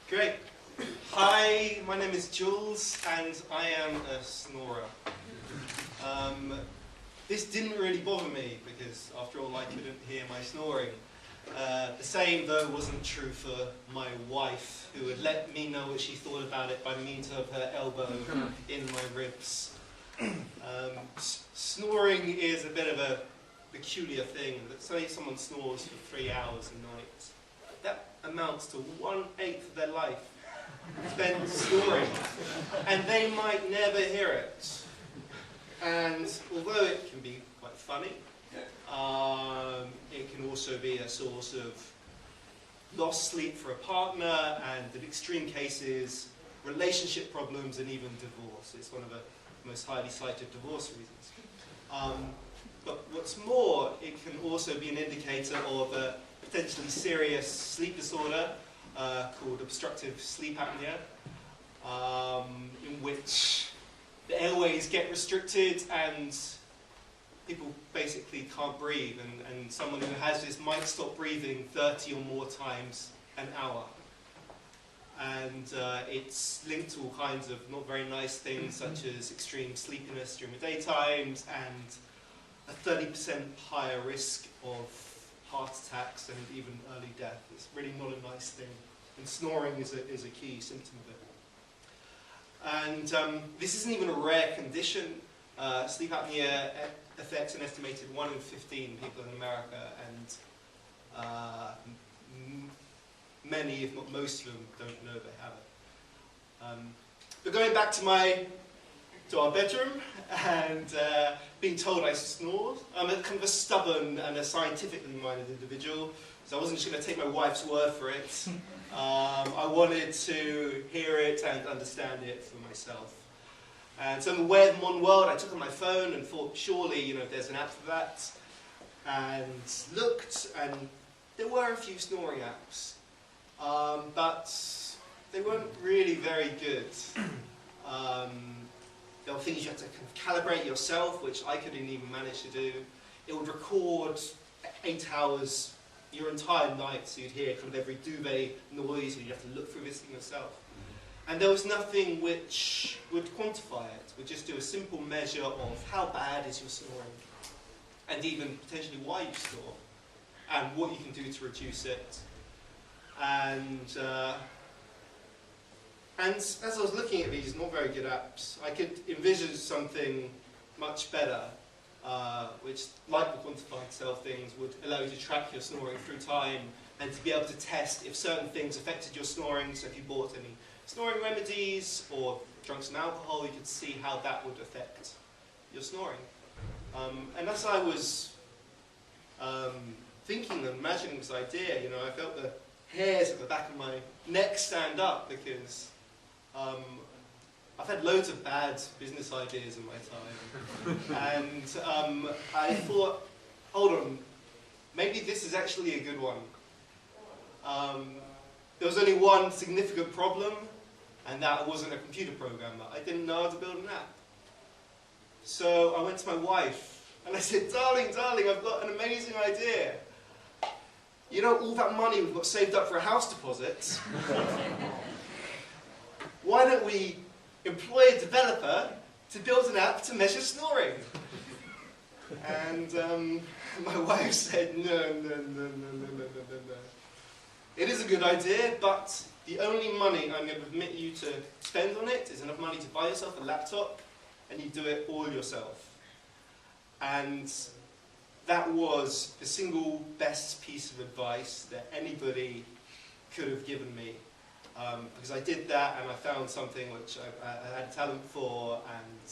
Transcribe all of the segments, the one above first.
Great. Hi, my name is Jules, and I am a snorer. This didn't really bother me, because after all, I couldn't hear my snoring. The same, though, wasn't true for my wife, who would let me know what she thought about it by means of her elbow in my ribs. Snoring is a bit of a peculiar thing. Say someone snores for 3 hours a night. That amounts to 1/8 of their life spent snoring, and they might never hear it. And although it can be quite funny, it can also be a source of lost sleep for a partner, and in extreme cases, relationship problems and even divorce. It's one of the most highly cited divorce reasons. But what's more, it can also be an indicator of a potentially serious sleep disorder called obstructive sleep apnea, in which the airways get restricted and people basically can't breathe, and someone who has this might stop breathing 30 or more times an hour. And it's linked to all kinds of not very nice things, such as extreme sleepiness during the daytimes and a 30% higher risk of heart attacks and even early death. It's really not a nice thing, and snoring is a key symptom of it. And this isn't even a rare condition. Sleep apnea affects an estimated 1 in 15 people in America, and many, if not most of them, don't know they have it. But going back to our bedroom and being told I snored, I'm a kind of a stubborn and a scientifically minded individual, so I wasn't just going to take my wife's word for it. I wanted to hear it and understand it for myself. And so in the Weird Modern World, I took on my phone and thought, surely, there's an app for that. And looked, and there were a few snoring apps. But they weren't really very good. There were things you had to kind of calibrate yourself, which I couldn't even manage to do. It would record 8 hours your entire night, so you'd hear kind of every duvet noise, and you'd have to look through this thing yourself. And there was nothing which would quantify it. Would just do a simple measure of how bad is your snoring, and even potentially why you snore, and what you can do to reduce it. And as I was looking at these not very good apps, I could envisage something much better, which, like the quantified self things, would allow you to track your snoring through time and to be able to test if certain things affected your snoring. So if you bought any snoring remedies or drank some alcohol, you could see how that would affect your snoring. And as I was thinking and imagining this idea, I felt the hairs at the back of my neck stand up, because I've had loads of bad business ideas in my time, and I thought, hold on, maybe this is actually a good one. There was only one significant problem, and that wasn't a computer programmer. I didn't know how to build an app. So I went to my wife, and I said, darling, I've got an amazing idea. All that money we've got saved up for a house deposit, why don't we employ a developer to build an app to measure snoring? And my wife said, no. It is a good idea, but the only money I'm going to permit you to spend on it is enough money to buy yourself a laptop, and you do it all yourself. And that was the single best piece of advice that anybody could have given me. Because I did that, and I found something which I had talent for, and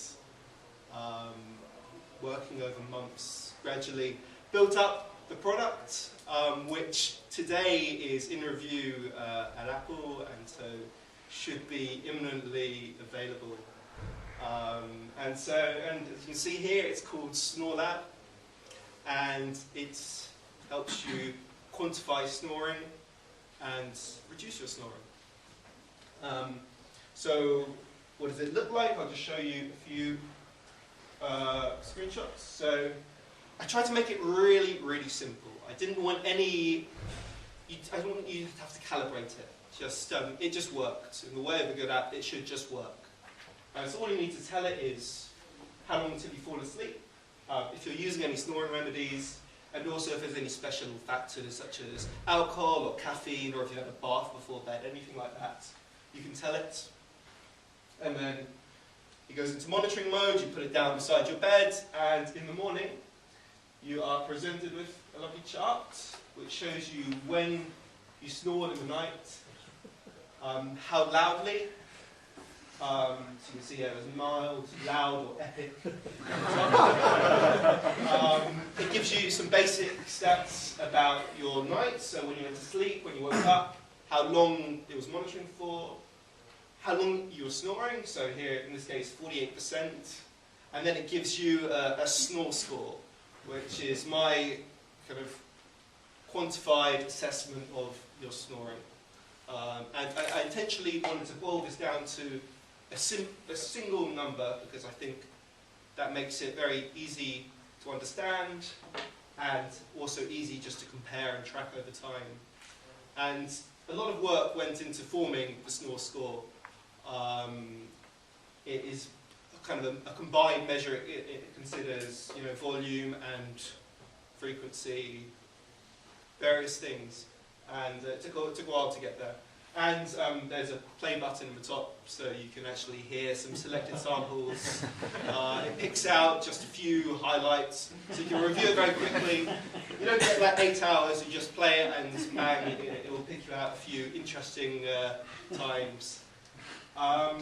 working over months, gradually built up the product, which today is in review at Apple, and so should be imminently available. And as you can see here, it's called SnoreLab, and it helps you quantify snoring and reduce your snoring. So what does it look like? I'll just show you a few screenshots. So I tried to make it really, really simple. I didn't want I don't want you to have to calibrate it. It just worked. In the way of a good app, it should just work. So all you need to tell it is how long until you fall asleep, if you're using any snoring remedies, and also if there's any special factors such as alcohol or caffeine, or if you had a bath before bed, anything like that, you can tell it. And then it goes into monitoring mode, you put it down beside your bed, and in the morning you are presented with a lovely chart which shows you when you snored in the night, how loudly. So you can see here it was mild, loud, or epic. It gives you some basic stats about your night, so when you went to sleep, when you woke up, how long it was monitoring for, how long you were snoring, so here in this case 48%, and then it gives you a snore score, which is my kind of quantified assessment of your snoring. And I intentionally wanted to boil this down to a single number because I think that makes it very easy to understand and also easy just to compare and track over time. And a lot of work went into forming the snore score. It is kind of a combined measure. It considers, you know, volume and frequency, various things, and it took a while to get there. And there's a play button in the top, so you can actually hear some selected samples. It picks out just a few highlights, so you can review it very quickly. You don't get like 8 hours, you just play it and bang, it will pick you out a few interesting times. And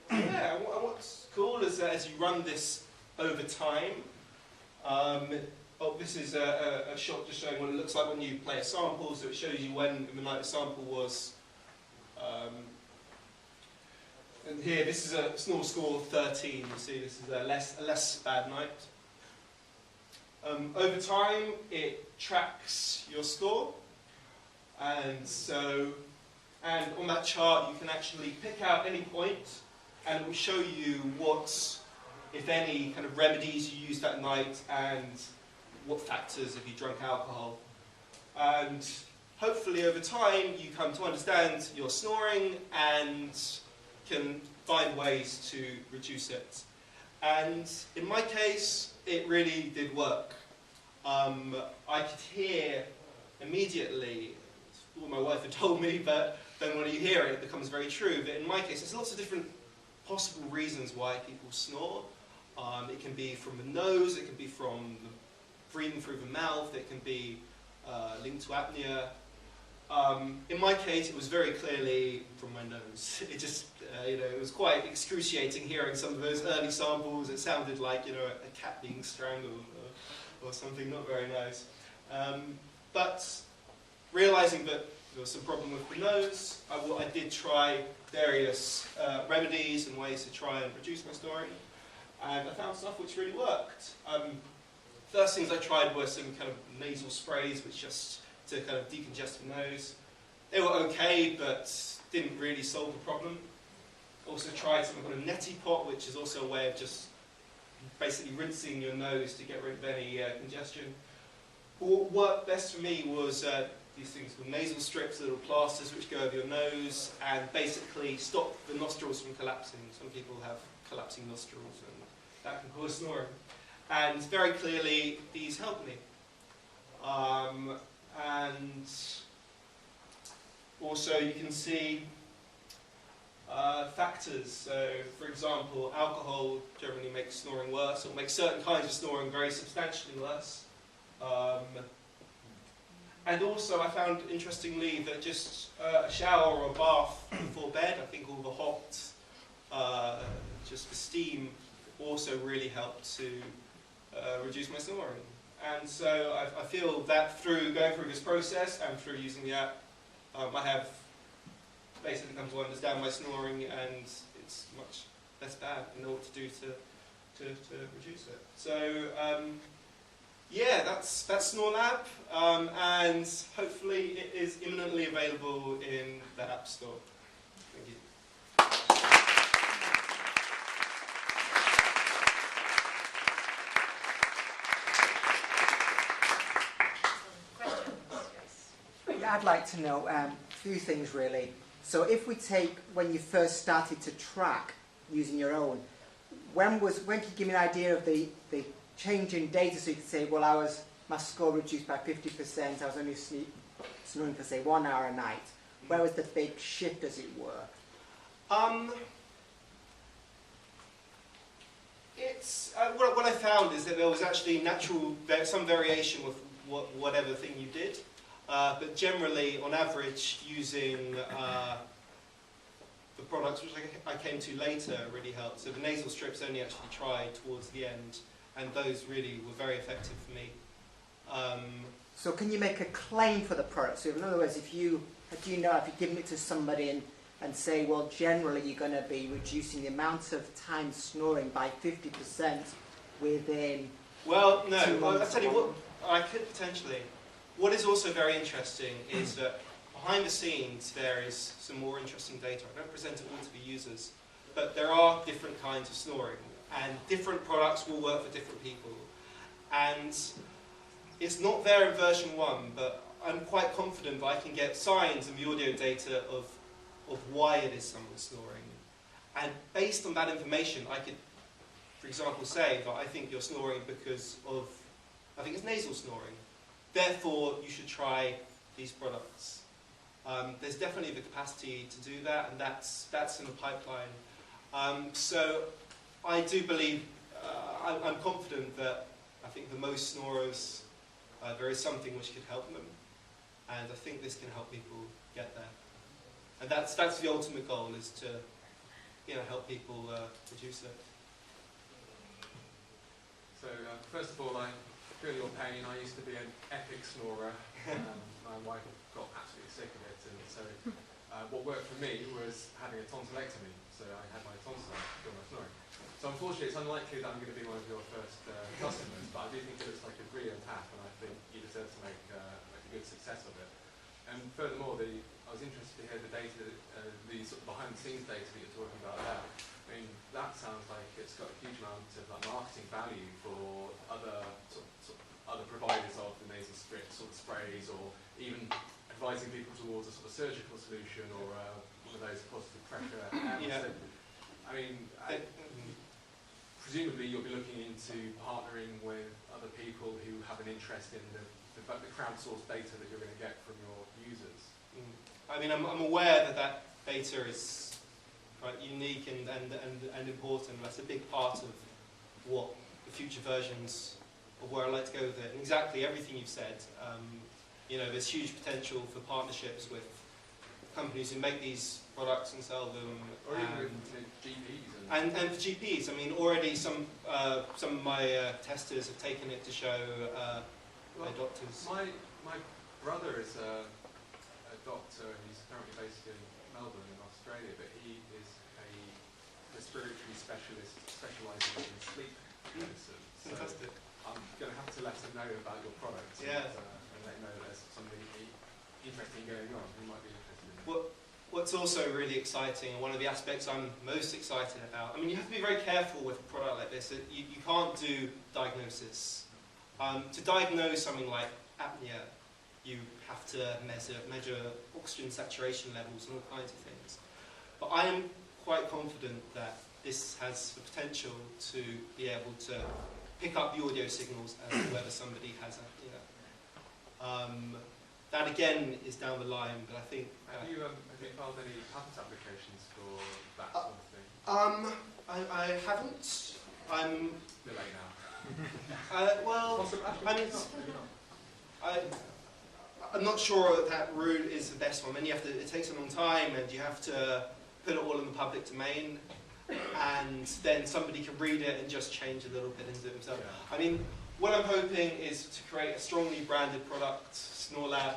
yeah, what's cool is that as you run this over time, this is a shot just showing what it looks like when you play a sample, so it shows you when in the night the sample was. And here, this is a snore score of 13, you see this is a less bad night. Over time, it tracks your score, and on that chart you can actually pick out any point, and it will show you what, if any, kind of remedies you used that night, and what factors if you drank alcohol. And hopefully over time you come to understand your snoring and can find ways to reduce it. And in my case, it really did work. I could hear immediately what my wife had told me, but then when you hear it, it becomes very true. But in my case, there's lots of different possible reasons why people snore. It can be from the nose, it can be from the breathing through the mouth, it can be linked to apnea. In my case, it was very clearly from my nose. It just, it was quite excruciating hearing some of those early samples. It sounded like, a cat being strangled or something not very nice. But realizing that there was some problem with the nose, I did try various remedies and ways to try and reduce my snoring, and I found stuff which really worked. First things I tried were some kind of nasal sprays, which just to kind of decongest the nose. They were okay, but didn't really solve the problem. Also tried something called a neti pot, which is also a way of just basically rinsing your nose to get rid of any congestion. What worked best for me was these things called nasal strips, little plasters which go over your nose and basically stop the nostrils from collapsing. Some people have collapsing nostrils and that can cause snoring. And very clearly, these helped me. And also you can see factors. So, for example, alcohol generally makes snoring worse, or makes certain kinds of snoring very substantially worse. And also I found, interestingly, that just a shower or a bath before bed, I think all the hot, just the steam, also really helped to reduce my snoring. And so I feel that through going through this process and through using the app, I have basically come to understand my snoring, and it's much less bad and know what to do to reduce it. So yeah, that's SnoreLab, and hopefully it is imminently available in the App Store. Thank you. I'd like to know a few things really. So if we take when you first started to track using your own, when can you give me an idea of the change in data, so you could say, well, my score reduced by 50%, I was only snoring for say 1 hour a night. Where was the big shift, as it were? What I found is that there was actually some variation with whatever thing you did, but generally, on average, using the products which I came to later really helped. So the nasal strips only actually tried towards the end, and those really were very effective for me. So can you make a claim for the product? So in other words, if you've given it to somebody and say, well, generally you're going to be reducing the amount of time snoring by 50% within Well, no. 2 months. I'll tell you what, I could potentially. What is also very interesting is that behind the scenes there is some more interesting data. I don't present it all to the users, but there are different kinds of snoring, and different products will work for different people. And it's not there in version 1, but I'm quite confident that I can get signs in the audio data of why it is someone snoring. And based on that information, I could, for example, say that I think you're snoring because of, I think it's nasal snoring. Therefore, you should try these products. There's definitely the capacity to do that, and that's in the pipeline. So I do believe, I'm confident that I think the most snorers, there is something which could help them, and I think this can help people get there. And that's the ultimate goal, is to help people reduce it. So first of all, I feel your pain. I used to be an epic snorer. My wife got absolutely sick of it, and so what worked for me was having a tonsillectomy. So I had my tonsil out to kill my snoring. So unfortunately, it's unlikely that I'm going to be one of your first customers, but I do think it looks like a brilliant app, and I think you deserve to make a good success of it. And furthermore, I was interested to hear the data, the sort of behind-the-scenes data that you're talking about there. I mean, that sounds like it's got a huge amount of marketing value for other other providers of the nasal strips or the sprays, or even advising people towards a sort of surgical solution or one of those positive pressure. Yeah. So, I mean, presumably you'll be looking into partnering with other people who have an interest in the crowdsourced data that you're going to get from your users. I mean, I'm aware that data is quite unique and important. That's a big part of what the future versions of where I like to go with it. And exactly everything you've said. There's huge potential for partnerships with companies who make these products and sell them. Or even with GPs. And for GPs, I mean, already some of my testers have taken it to show their doctors. My brother is a doctor, and he's currently based in Melbourne in Australia, but he is a respiratory specialist specialising in sleep medicine. So Fantastic. I'm going to have to let him know about your product, Yeah. and let him know that there's something interesting going on. He might be interested in it. What's also really exciting, and one of the aspects I'm most excited about, I mean, you have to be very careful with a product like this. You can't do diagnosis. To diagnose something like apnea, you have to measure oxygen saturation levels and all kinds of things. But I am quite confident that this has the potential to be able to pick up the audio signals as to whether somebody has apnea. That again is down the line, but I think... Have you filed any patent applications for that sort of thing? I haven't. I'm... They're late now. I'm not sure that route is the best one. It takes a long time, and you have to put it all in the public domain, and then somebody can read it and just change a little bit into it themselves. Yeah. I mean, what I'm hoping is to create a strongly branded product, SnoreLab,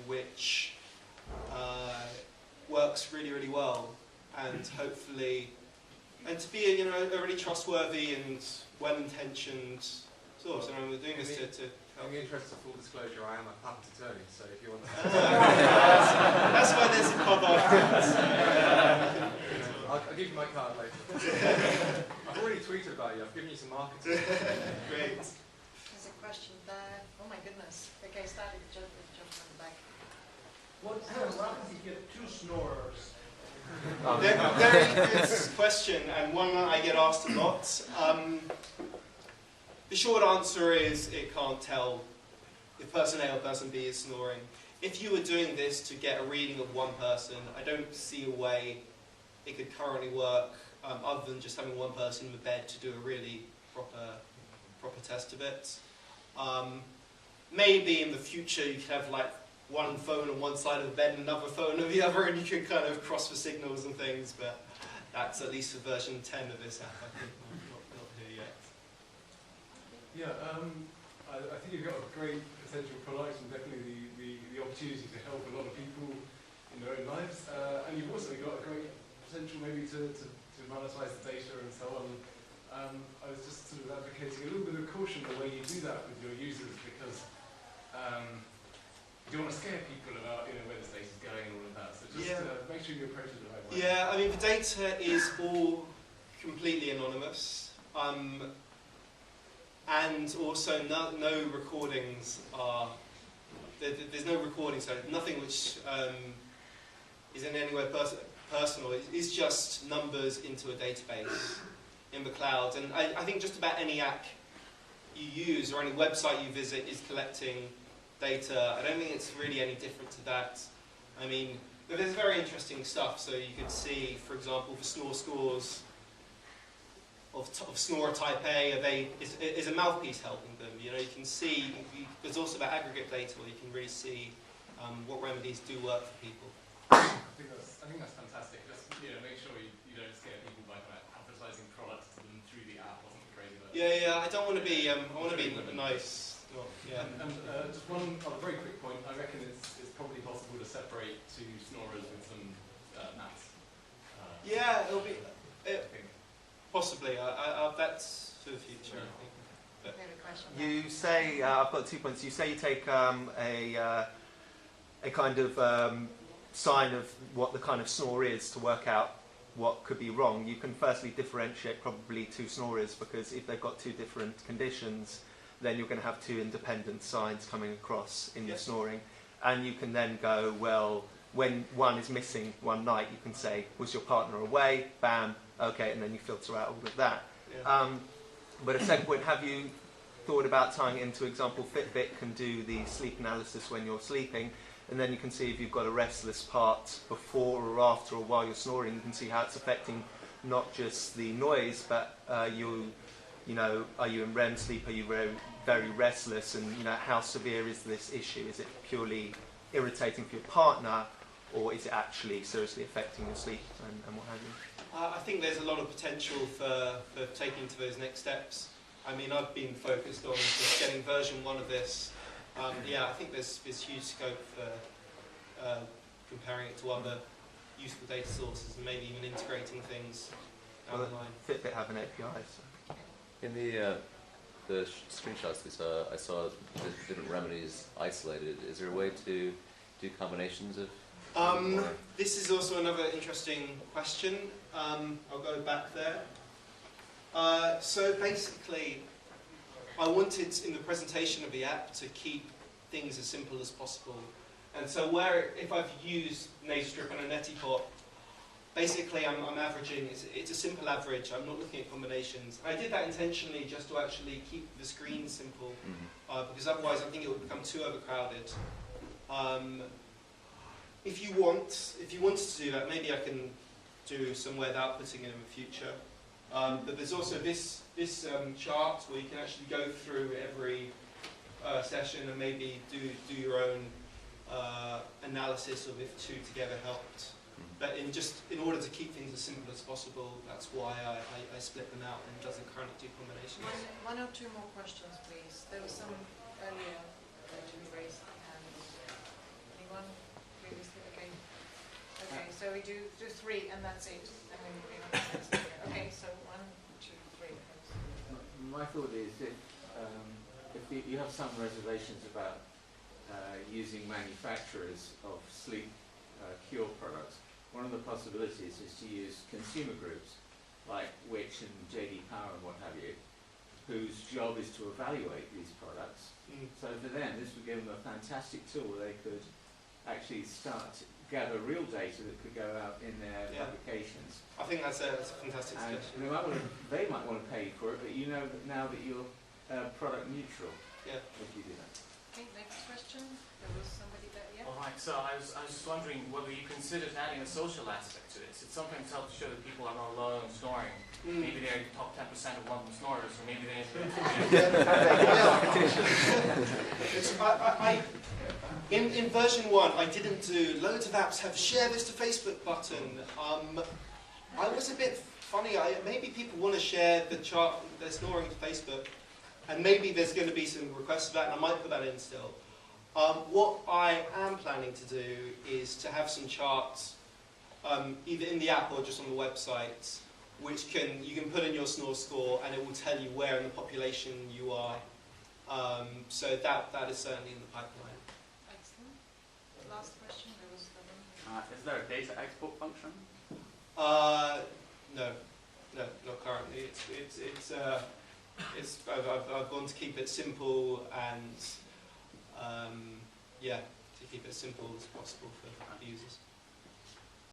which works really, really well, and hopefully, and to be a really trustworthy and well-intentioned source. And we're doing this to help. In the interest of full disclosure, I am a patent attorney, so if you want to... That's why there's a cover. I'll give you my card later. I've already tweeted about you. I've given you some marketing. Great. There's a question there. Oh my goodness. Okay, starting the gentleman in the back. What happens if you get two snorers? Very good question, and one that I get asked a lot. The short answer is it can't tell if person A or person B is snoring. If you were doing this to get a reading of one person, I don't see a way it could currently work other than just having one person in the bed to do a really proper test of it. Maybe in the future you could have like one phone on one side of the bed and another phone on the other, and you could kind of cross the signals and things, but that's at least for version 10 of this app, I think, not here yet. Yeah, I think you've got a great potential product and definitely the opportunity to help a lot of people in their own lives. And you've also got a great potential maybe to monetize the data and so on. I was just sort of advocating a little bit of caution the way you do that with your users, because you don't want to scare people about where the data is going and all of that. So just make sure you approach it the right way. Yeah, I mean the data is all completely anonymous. And also no recordings are, there's no recording, so nothing which is in any way personal. It's just numbers into a database in the cloud. And I think just about any app you use or any website you visit is collecting data. I don't think it's really any different to that. I mean, there's very interesting stuff. So you could see, for example, the snore scores of snorer type A, is a mouthpiece helping them? You can see, there's also that aggregate data where you can really see what remedies do work for people. I think that's fantastic. Just make sure you don't scare people by kind of advertising products to them through the app or something crazy like that. Yeah, I don't want to be, I want to be nice. And just one other very quick point, I reckon it's probably possible to separate two snorers with some maths. Yeah, it'll be, possibly. That's for the future, I think. But you say, I've got 2 points. You say you take a kind of sign of what the kind of snore is to work out what could be wrong. You can firstly differentiate probably two snorers, because if they've got two different conditions, then you're going to have two independent signs coming across in your snoring. And you can then go, well, when one is missing one night, you can say, was your partner away? Bam, okay, and then you filter out all of that. Yeah. But a second point, have you thought about tying it into, example, Fitbit can do the sleep analysis when you're sleeping, and then you can see if you've got a restless part before or after or while you're snoring. You can see how it's affecting not just the noise, but are you in REM sleep? Are you very, very restless? And how severe is this issue? Is it purely irritating for your partner, or is it actually seriously affecting your sleep and what have you? I think there's a lot of potential for taking to those next steps. I mean, I've been focused on just getting version 1 of this. I think there's huge scope for comparing it to other useful data sources and maybe even integrating things down the line. Fitbit have an API. So. In the screenshots we saw, I saw the different remedies isolated. Is there a way to do combinations of? This is also another interesting question. I'll go back there. So basically, I wanted in the presentation of the app to keep things as simple as possible. And so if I've used Nastrip and a Netipot, basically I'm averaging, it's a simple average, I'm not looking at combinations. I did that intentionally just to actually keep the screen simple, because otherwise I think it would become too overcrowded. If you wanted to do that, maybe I can do some way of outputting it in the future. But there's also this chart where you can actually go through every session and maybe do your own analysis of if two together helped. But in order to keep things as simple as possible, that's why I split them out and doesn't currently do combinations. One or two more questions, please. There was some earlier to be raised hands. Anyone previously? Okay, so we do 3 and that's it. And then we have the next. Okay, so 1, 2, 3. My thought is if you have some reservations about using manufacturers of sleep cure products, one of the possibilities is to use consumer groups like Which and JD Power and what have you, whose job is to evaluate these products. So for them, this would give them a fantastic tool where they could actually start to gather real data that could go out in their publications. I think that's a fantastic And suggestion. they might want to pay for it, but you know that now that you're product neutral, Yeah. if you do that. Okay, next question. There was somebody there, yeah? All right, so I was just wondering whether you considered adding a social aspect to this. It sometimes helps show that people are not alone in snoring. Maybe they're the top 10% of London snorers, or maybe they're... In version 1, I didn't do loads of apps have share this to Facebook button. I was a bit funny. Maybe people want to share their snoring to Facebook, and maybe there's going to be some requests for that, and I might put that in still. What I am planning to do is to have some charts, either in the app or just on the website, which you can put in your snore score, and it will tell you where in the population you are. So that is certainly in the pipeline. Excellent. Last question. There was the one. Is there a data export function? No, not currently. I've gone to keep it simple and to keep it simple as possible for users.